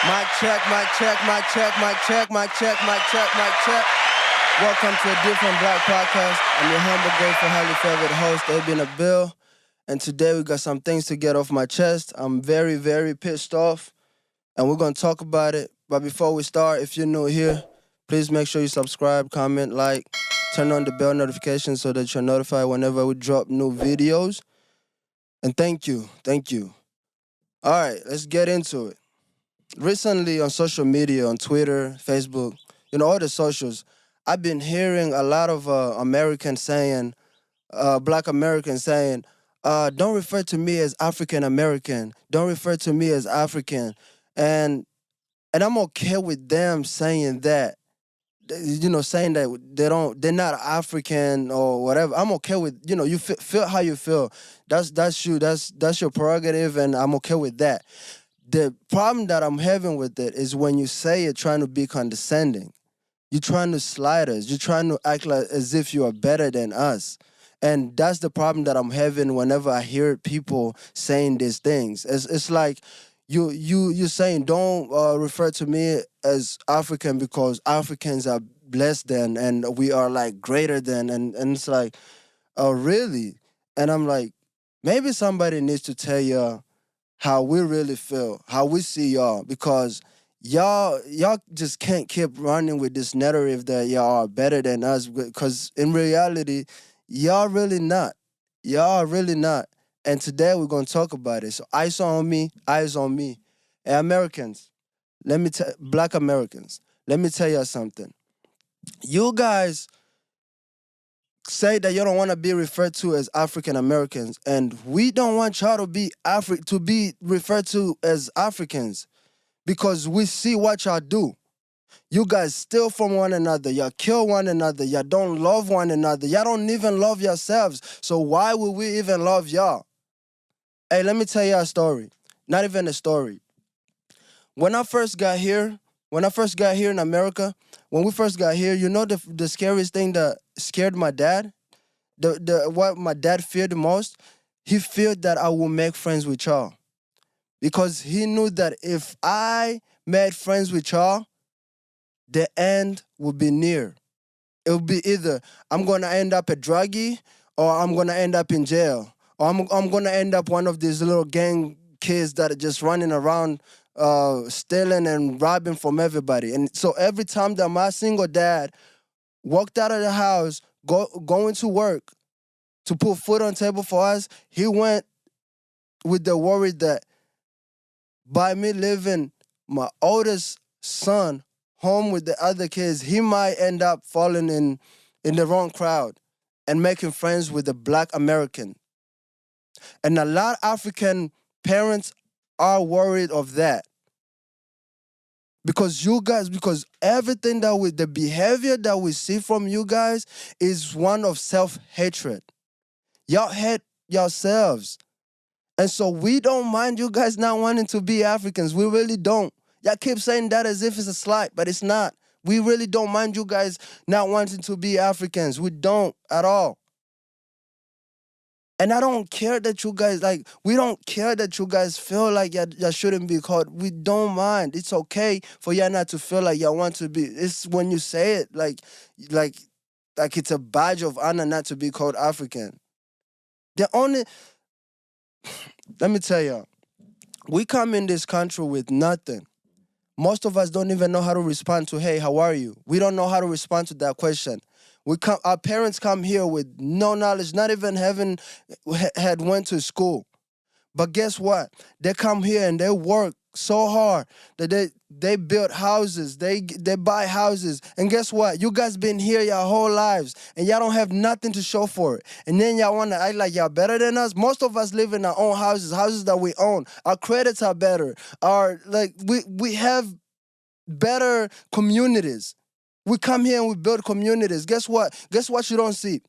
Mic check, mic check, mic check, mic check, mic check, mic check, mic check. Welcome to a different Black podcast. I'm your humble, grateful, highly favored host, AB Nabil. And today we got some things to get off my chest. I'm very, very pissed off, and we're going to talk about it. But before we start, if you're new here, please make sure you subscribe, comment, like, turn on the bell notification so that you're notified whenever we drop new videos. And thank you. All right, let's get into it. Recently on social media, on Twitter, Facebook, all the socials, I've been hearing a lot of Americans saying, Black Americans saying, don't refer to me as African American. Don't refer to me as African. And I'm okay with them saying that. Saying that they're not African or whatever. I'm okay with, you feel how you feel. That's you. That's your prerogative, and I'm okay with that. The problem that I'm having with it is when you say it trying to be condescending. You're trying to slide us. You're trying to act like as if you are better than us. And that's the problem that I'm having whenever I hear people saying these things. It's like you're saying don't refer to me as African because Africans are less than and we are like greater than. And it's like, oh, really? And I'm like, maybe somebody needs to tell you how we really feel, how we see y'all, because y'all just can't keep running with this narrative that y'all are better than us, because in reality, y'all really not. Y'all are really not. And today we're going to talk about it. So eyes on me. And Americans, Black Americans, let me tell you something. You guys say that you don't want to be referred to as African Americans, and we don't want y'all to be referred to as Africans, because we see what y'all do. You guys steal from one another, y'all kill one another, y'all don't love one another, y'all don't even love yourselves. So why would we even love y'all? Hey, let me tell you a story. Not even a story. When I first got here in America, when we first got here, the scariest thing that scared my dad, what my dad feared the most, he feared that I would make friends with y'all. Because he knew that if I made friends with y'all, the end would be near. It would be either I'm going to end up a druggie or I'm going to end up in jail. Or I'm going to end up one of these little gang kids that are just running around stealing and robbing from everybody. And so every time that my single dad walked out of the house, going to work to put food on the table for us, he went with the worry that by me leaving my oldest son home with the other kids, he might end up falling in the wrong crowd and making friends with a Black American. And a lot of African parents are worried of that. Because everything the behavior that we see from you guys is one of self-hatred. Y'all hate yourselves. And so we don't mind you guys not wanting to be Africans. We really don't. Y'all keep saying that as if it's a slight, but it's not. We really don't mind you guys not wanting to be Africans. We don't at all. And I don't care that you guys, we don't care that you guys feel like y'all shouldn't be called. We don't mind. It's okay for y'all not to feel like y'all want to be. It's when you say it like it's a badge of honor not to be called African. Let me tell y'all, we come in this country with nothing. Most of us don't even know how to respond to, hey, how are you? We don't know how to respond to that question. Our parents come here with no knowledge, not even had went to school. But guess what? They come here and they work so hard that they build houses, they buy houses. And guess what? You guys been here your whole lives and y'all don't have nothing to show for it. And then y'all want to act like y'all better than us. Most of us live in our own houses that we own. Our credits are better. We have better communities. We come here and we build communities. Guess what? Guess what you don't see?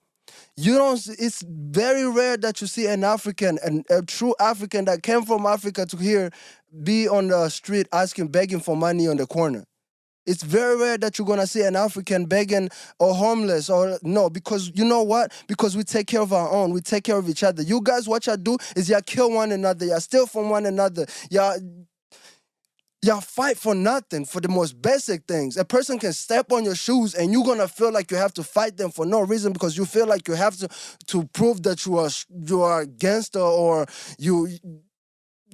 It's very rare that you see an African, a true African that came from Africa to here, be on the street begging for money on the corner. It's very rare that you're going to see an African begging or homeless no, because you know what? Because we take care of our own. We take care of each other. You guys, what y'all do is y'all kill one another. Y'all steal from one another. Y'all fight for nothing, for the most basic things. A person can step on your shoes and you're gonna feel like you have to fight them for no reason because you feel like you have to prove that you are a gangster, or you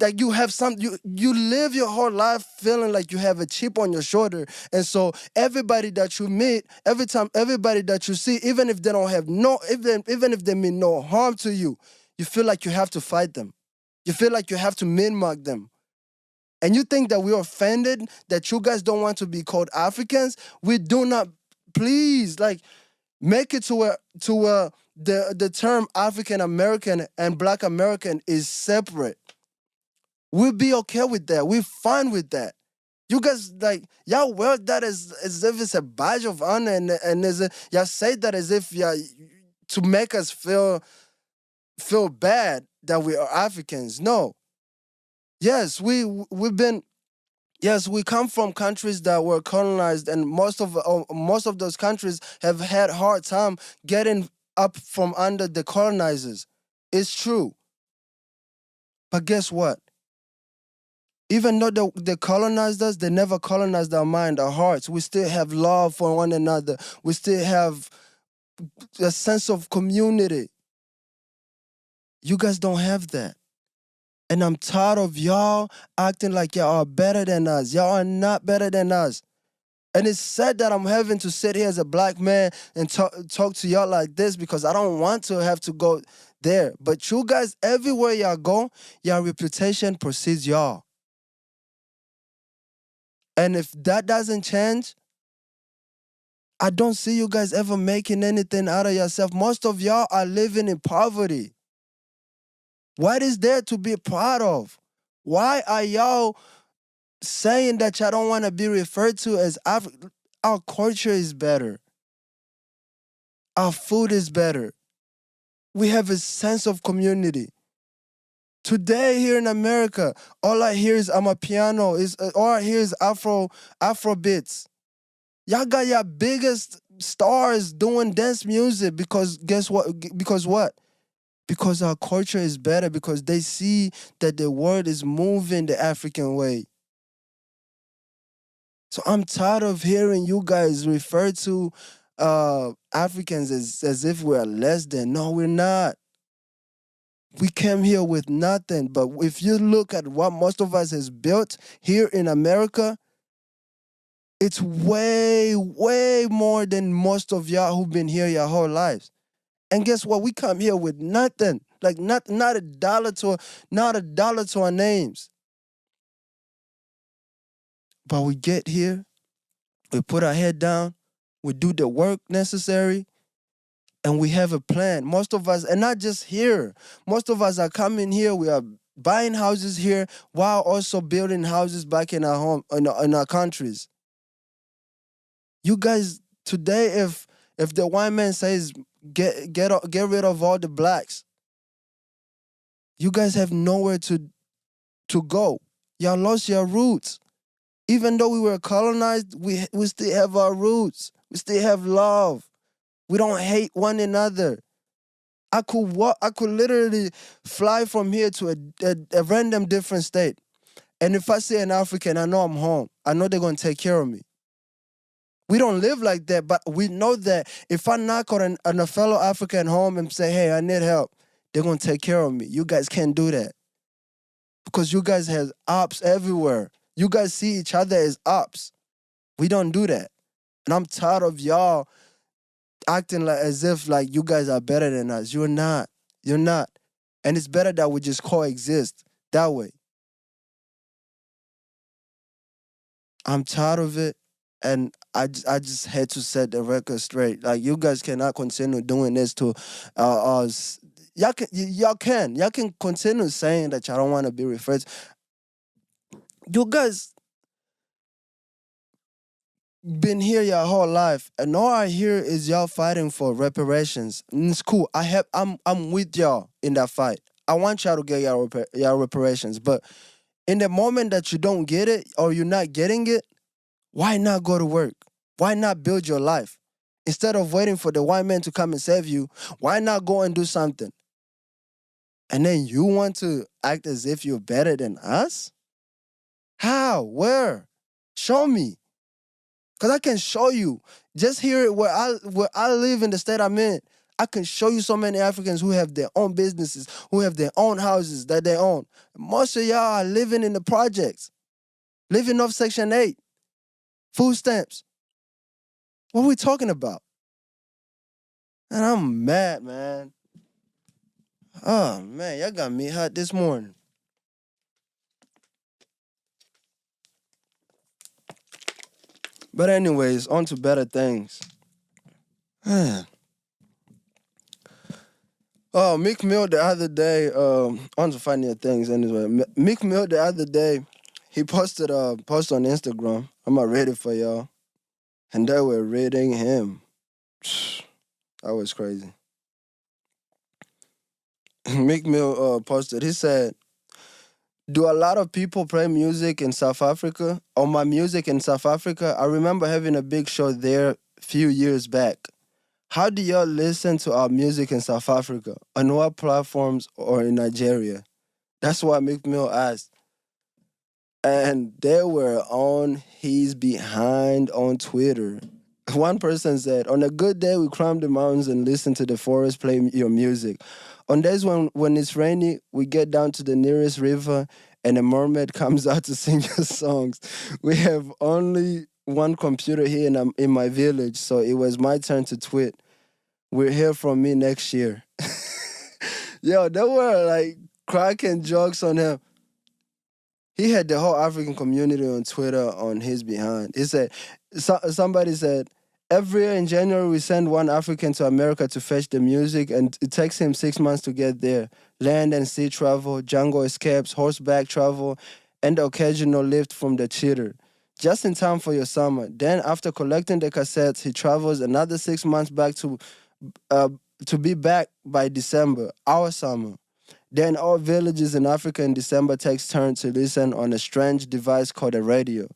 like you have some you live your whole life feeling like you have a chip on your shoulder. And so everybody that you meet, everybody that you see, even if they don't have even if they mean no harm to you, you feel like you have to fight them. You feel like you have to min-mark them. And you think that we're offended that you guys don't want to be called Africans? We do not. Please, like, make it to where the term African American and Black American is separate. We'll be okay with that. We're fine with that. You guys, like, y'all wear that as if it's a badge of honor, and y'all say that as if y'all to make us feel bad that we are Africans. No. Yes, we've been. Yes, we come from countries that were colonized, and most of those countries have had hard time getting up from under the colonizers. It's true. But guess what? Even though they colonized us, they never colonized our mind, our hearts. We still have love for one another. We still have a sense of community. You guys don't have that. And I'm tired of y'all acting like y'all are better than us. Y'all are not better than us. And it's sad that I'm having to sit here as a Black man and talk to y'all like this because I don't want to have to go there. But you guys, everywhere y'all go, your reputation precedes y'all. And if that doesn't change, I don't see you guys ever making anything out of yourself. Most of y'all are living in poverty. What is there to be proud of? Why are y'all saying that y'all don't want to be referred to as African? Our culture is better. Our food is better. We have a sense of community. Today here in America, all I hear is amapiano. All I hear is Afro beats. Y'all got your biggest stars doing dance music because guess what? Because what? Because our culture is better, because they see that the world is moving the African way. So I'm tired of hearing you guys refer to Africans as if we're less than. No, we're not. We came here with nothing. But if you look at what most of us has built here in America, it's way, way more than most of y'all who've been here your whole lives. And guess what? We come here with nothing. Like not a dollar to our names. But we get here, we put our head down, we do the work necessary, and we have a plan. Most of us, and not just here, most of us are coming here, we are buying houses here while also building houses back in our home, in our countries. You guys, today, if the white man says get rid of all the blacks, you guys have nowhere to go. Y'all lost your roots. Even though we were colonized, we still have our roots. We still have love. We don't hate one another. I could literally fly from here to a random different state. And if I see an African, I know I'm home. I know they're going to take care of me. We don't live like that, but we know that if I knock on a fellow African home and say, hey, I need help, they're going to take care of me. You guys can't do that. Because you guys have ops everywhere. You guys see each other as ops. We don't do that. And I'm tired of y'all acting like as if like you guys are better than us. You're not. You're not. And it's better that we just coexist that way. I'm tired of it. And I just had to set the record straight. Like, you guys cannot continue doing this to us. Y'all can continue saying that y'all don't want to be referred to. You guys been here your whole life, and all I hear is y'all fighting for reparations. And it's cool. I'm with y'all in that fight. I want y'all to get your reparations. But in the moment that you don't get it or you're not getting it, why not go to work? Why not build your life? Instead of waiting for the white man to come and save you, why not go and do something? And then you want to act as if you're better than us? How? Where? Show me. Cause I can show you. Just here where I live in the state I'm in, I can show you so many Africans who have their own businesses, who have their own houses that they own. Most of y'all are living in the projects, living off Section 8, food stamps. What are we talking about? And I'm mad, man. Oh man, y'all got me hot this morning. But anyways, on to better things. Oh, Meek Mill the other day, on to funnier things anyway. Meek Mill the other day, he posted a post on Instagram. I'm gonna read it for y'all. And they were reading him. That was crazy. Meek Mill posted, he said, "Do a lot of people play music in South Africa? On my music in South Africa, I remember having a big show there a few years back. How do y'all listen to our music in South Africa? On what platforms or in Nigeria?" That's what Meek Mill asked. And they were on his behind on Twitter. One person said, "On a good day, we climb the mountains and listen to the forest play your music. On days when it's rainy, we get down to the nearest river and a mermaid comes out to sing your songs. We have only one computer here in my village, so it was my turn to tweet. We'll hear from me next year." Yo, they were like cracking jokes on him. He had the whole African community on Twitter on his behind. He said, somebody said, "Every year in January, we send one African to America to fetch the music, and it takes him 6 months to get there. Land and sea travel, jungle escapes, horseback travel, and the occasional lift from the cheater. Just in time for your summer. Then, after collecting the cassettes, he travels another 6 months back uh, to be back by December, our summer. Then all villages in Africa in December takes turns to listen on a strange device called a radio.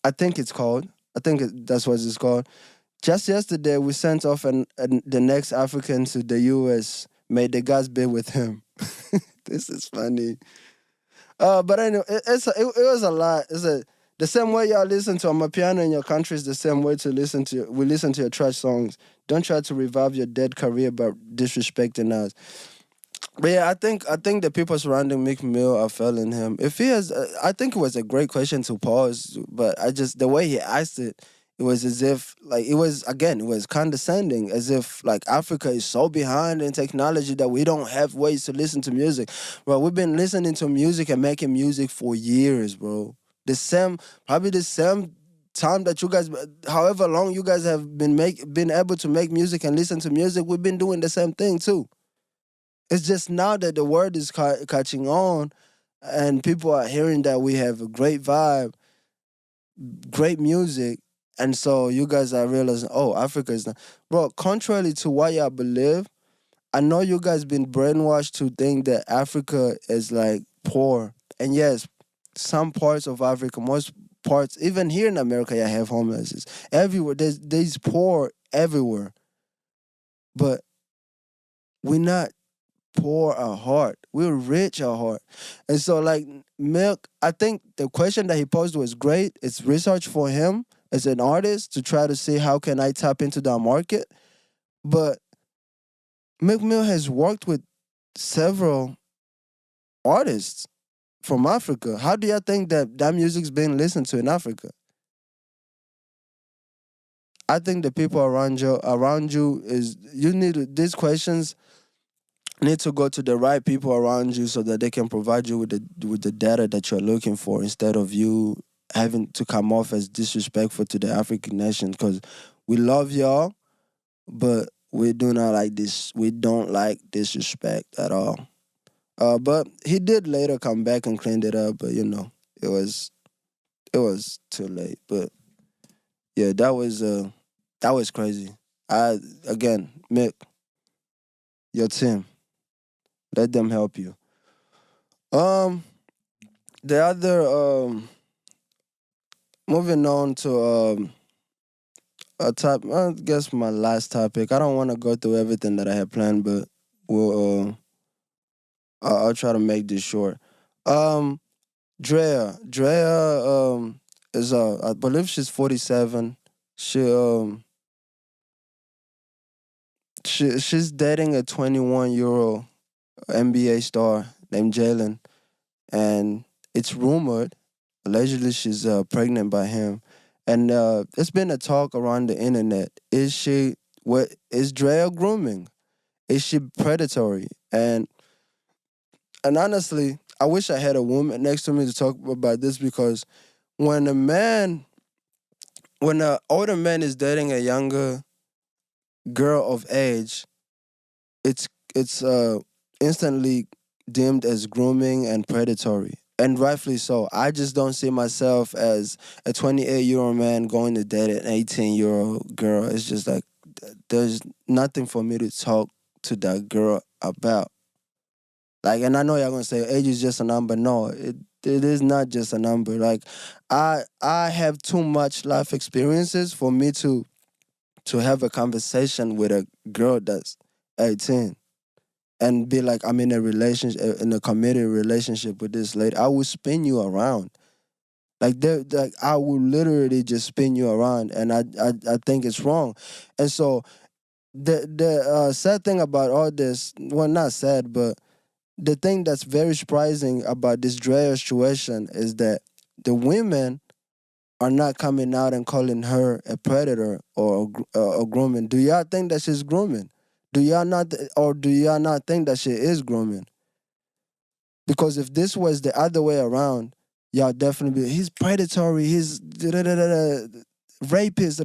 I think it's called. That's what it's called. Just yesterday, we sent off the next African to the U.S. May the gods be with him." This is funny. But anyway, it was a lot. The same way y'all listen to my piano in your country is the same way we listen to your trash songs. Don't try to revive your dead career by disrespecting us. But yeah, I think the people surrounding Meek Mill are failing him. If he has, I think it was a great question to pose, but the way he asked it, it was as if like it was condescending, as if like Africa is so behind in technology that we don't have ways to listen to music. Bro, we've been listening to music and making music for years, bro. Probably the same time that you guys, however long you guys have been able to make music and listen to music, we've been doing the same thing too. It's just now that the word is catching on and people are hearing that we have a great vibe, great music. And so you guys are realizing, oh, Africa is not. Bro, contrary to what y'all believe, I know you guys been brainwashed to think that Africa is like poor. And yes, some parts of Africa, most parts, even here in America, you have homelessness. Everywhere, there's poor everywhere. But we're not poor our heart. We're rich our heart. And so like Milk, I think the question that he posed was great. It's research for him as an artist to try to see how can I tap into that market. But Meek Mill has worked with several artists from Africa. How do you think that music's being listened to in Africa? I think the people around you is you need these questions need to go to the right people around you so that they can provide you with the data that you're looking for instead of you having to come off as disrespectful to the African nation, because we love y'all, but we do not like this. We don't like disrespect at all. But he did later come back and cleaned it up, but it was too late. But yeah, that was crazy. Again, Mick, your team, let them help you. Um, the other moving on to I guess my last topic. I don't want to go through everything that I had planned, but we'll I'll try to make this short. Um, Drea, is I believe she's 47. She she's dating a 21-year-old NBA star named Jalen, and it's rumored, allegedly, she's pregnant by him, and it's been a talk around the internet. What is Drea grooming? Is she predatory? And honestly, I wish I had a woman next to me to talk about this because when a man, when an older man is dating a younger girl of age, it's it's instantly deemed as grooming and predatory. And rightfully so. I just don't see myself as a 28-year-old man going to date an 18-year-old girl. It's just like there's nothing for me to talk to that girl about. Like, and I know y'all gonna say age is just a number. No, it is not just a number. Like, I have too much life experiences for me to have a conversation with a girl that's 18 and be like, I'm in a relationship, in a committed relationship with this lady. I will spin you around. Like I will literally just spin you around, and I think it's wrong. And so the sad thing about all this, well, not sad, but the thing that's very surprising about this Drea situation is that the women are not coming out and calling her a predator or a grooming. Do y'all think that she's grooming? Do y'all not think that she is grooming? Because if this was the other way around, y'all definitely he's predatory, he's rapist,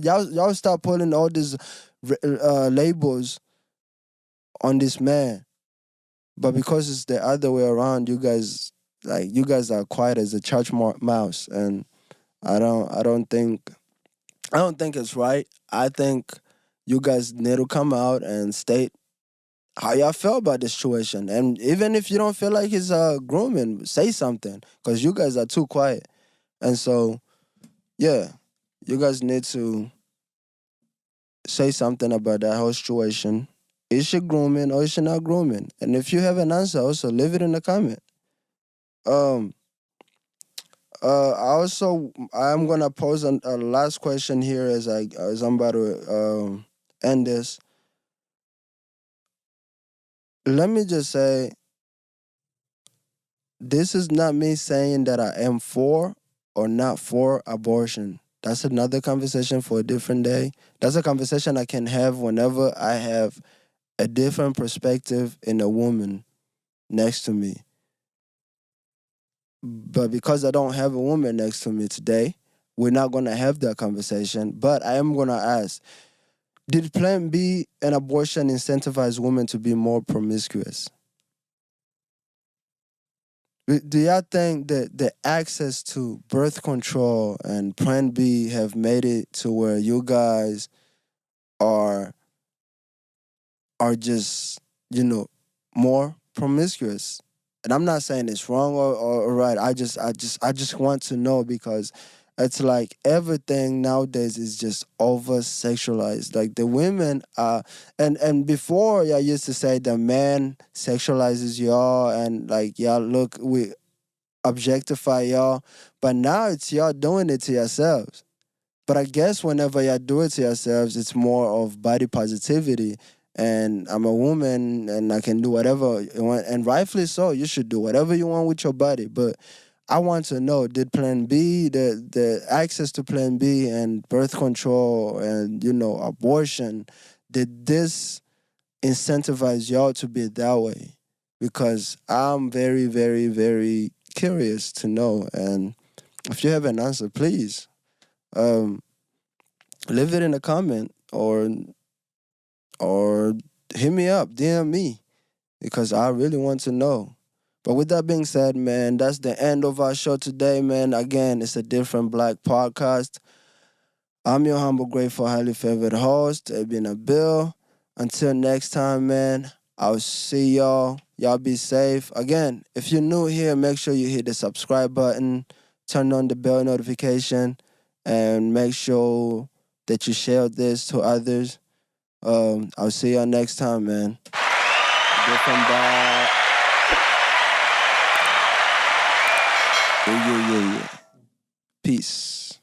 y'all start putting all these labels on this man. But because it's the other way around, you guys are quiet as a church mouse, and I don't think it's right. I think you guys need to come out and state how y'all feel about this situation. And even if you don't feel like it's grooming, say something, because you guys are too quiet. And so, yeah, you guys need to say something about that whole situation. Is she grooming or is she not grooming? And if you have an answer, also leave it in the comment. Um, I'm gonna pose a last question here as I'm about to end this. Let me just say, this is not me saying that I am for or not for abortion. That's another conversation for a different day. That's a conversation I can have whenever I have a different perspective in a woman next to me. But because I don't have a woman next to me today, we're not going to have that conversation. But I am going to ask, did Plan B and abortion incentivize women to be more promiscuous? Do y'all think that the access to birth control and Plan B have made it to where you guys are just, more promiscuous? And I'm not saying it's wrong or right. I just want to know because it's like everything nowadays is just over sexualized. Like the women and before y'all used to say the man sexualizes y'all and like y'all look we objectify y'all, but now it's y'all doing it to yourselves. But I guess whenever y'all do it to yourselves, it's more of body positivity. And I'm a woman and I can do whatever you want. And rightfully so, you should do whatever you want with your body. But I want to know, did Plan B, the access to Plan B and birth control and, abortion, did this incentivize y'all to be that way? Because I'm very, very, very curious to know. And if you have an answer, please um, leave it in a comment or hit me up, DM me, because I really want to know. But with that being said, man, that's the end of our show today, man. Again, it's a different black podcast. I'm your humble, grateful, highly favored host, AB Nabil. Until next time, man, I'll see y'all. Y'all be safe. Again, if you're new here, make sure you hit the subscribe button, turn on the bell notification, and make sure that you share this to others. I'll see y'all next time, man. Different vibe. Yeah. Peace.